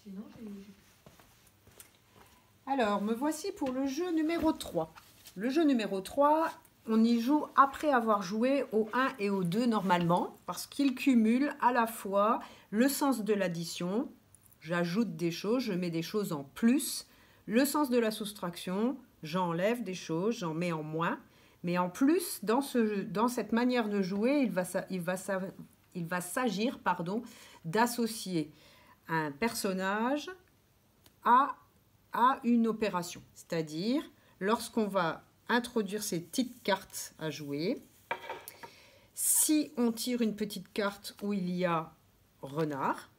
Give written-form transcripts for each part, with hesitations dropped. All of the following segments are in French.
Sinon, Alors, me voici pour le jeu numéro 3. Le jeu numéro 3, on y joue après avoir joué au 1 et au 2 normalement, parce qu'il cumule à la fois le sens de l'addition, j'ajoute des choses, je mets des choses en plus, le sens de la soustraction, j'enlève des choses, j'en mets en moins, mais en plus, dans cette manière de jouer, il va s'agir d'associer un personnage à une opération. C'est-à-dire, lorsqu'on va introduire ces petites cartes à jouer, si on tire une petite carte où il y a renard,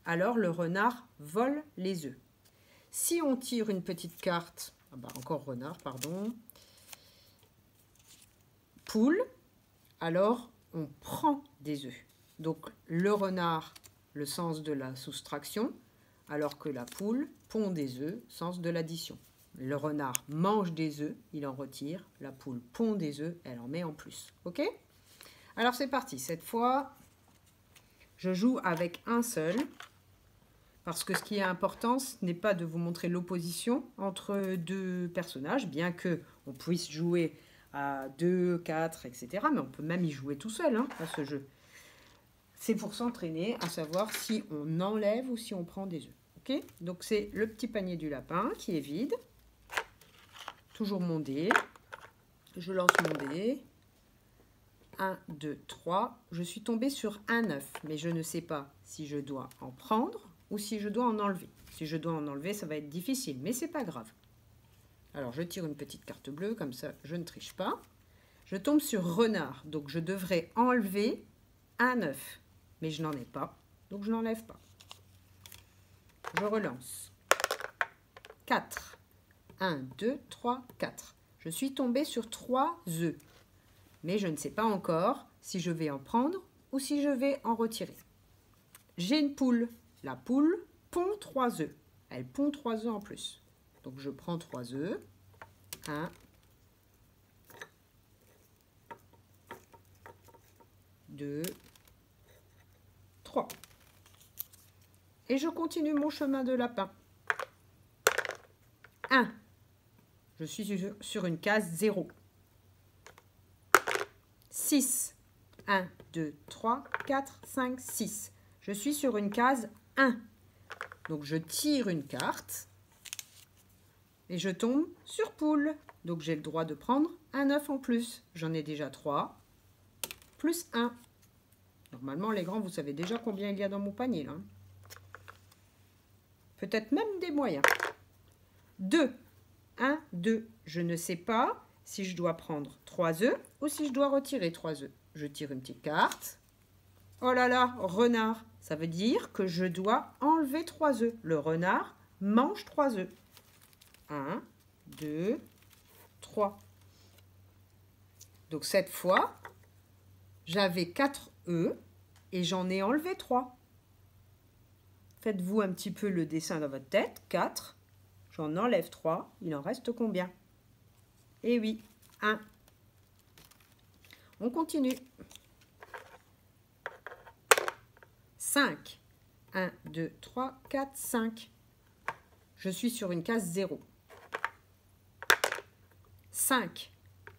alors le renard vole les œufs. Si on tire une petite carte, encore renard, pardon, poule, alors on prend des œufs. Donc le renard, le sens de la soustraction, alors que la poule pond des œufs, sens de l'addition. Le renard mange des œufs, il en retire. La poule pond des œufs, elle en met en plus. Ok? Alors c'est parti. Cette fois, je joue avec un seul. Parce que ce qui est important, ce n'est pas de vous montrer l'opposition entre deux personnages, bien qu'on puisse jouer à 2, 4, etc. Mais on peut même y jouer tout seul à ce jeu. C'est pour s'entraîner à savoir si on enlève ou si on prend des œufs. Okay? Donc c'est le petit panier du lapin qui est vide. Toujours mon dé. Je lance mon dé. 1, 2, 3. Je suis tombée sur un œuf, mais je ne sais pas si je dois en prendre ou si je dois en enlever. Si je dois en enlever, ça va être difficile, mais c'est pas grave. Alors je tire une petite carte bleue, comme ça je ne triche pas. Je tombe sur renard, donc je devrais enlever un œuf, mais je n'en ai pas, donc je n'enlève pas. Je relance. 4. 1, 2, 3, 4. Je suis tombée sur 3 œufs. Mais je ne sais pas encore si je vais en prendre ou si je vais en retirer. J'ai une poule. La poule pond 3 œufs. Elle pond 3 œufs en plus. Donc je prends 3 œufs. 1. 2. 3. Et je continue mon chemin de lapin. 1. Je suis sur une case 0. 6. 1, 2, 3, 4, 5, 6. Je suis sur une case 1. Donc je tire une carte et je tombe sur poule. Donc j'ai le droit de prendre un œuf en plus. J'en ai déjà 3, plus 1. Normalement, les grands, vous savez déjà combien il y a dans mon panier, là. Peut-être même des moyens. 2. 1, 2. Je ne sais pas si je dois prendre 3 œufs ou si je dois retirer 3 œufs. Je tire une petite carte. Oh là là, renard. Ça veut dire que je dois enlever 3 œufs. Le renard mange 3 œufs. 1, 2, 3. Donc cette fois, j'avais 4 œufs et j'en ai enlevé 3. Faites-vous un petit peu le dessin dans votre tête. 4, j'en enlève 3. Il en reste combien? Eh oui, 1. On continue. 5. 1, 2, 3, 4, 5. Je suis sur une case 0. 5.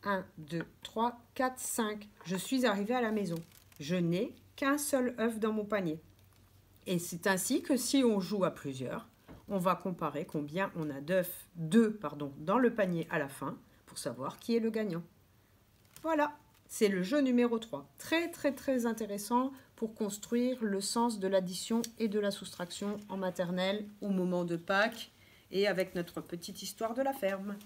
1, 2, 3, 4, 5. Je suis arrivée à la maison. Je n'ai qu'un seul œuf dans mon panier. Et c'est ainsi que si on joue à plusieurs, on va comparer combien on a d'œufs dans le panier à la fin pour savoir qui est le gagnant. Voilà, c'est le jeu numéro 3. Très, très, très intéressant pour construire le sens de l'addition et de la soustraction en maternelle au moment de Pâques et avec notre petite histoire de la ferme.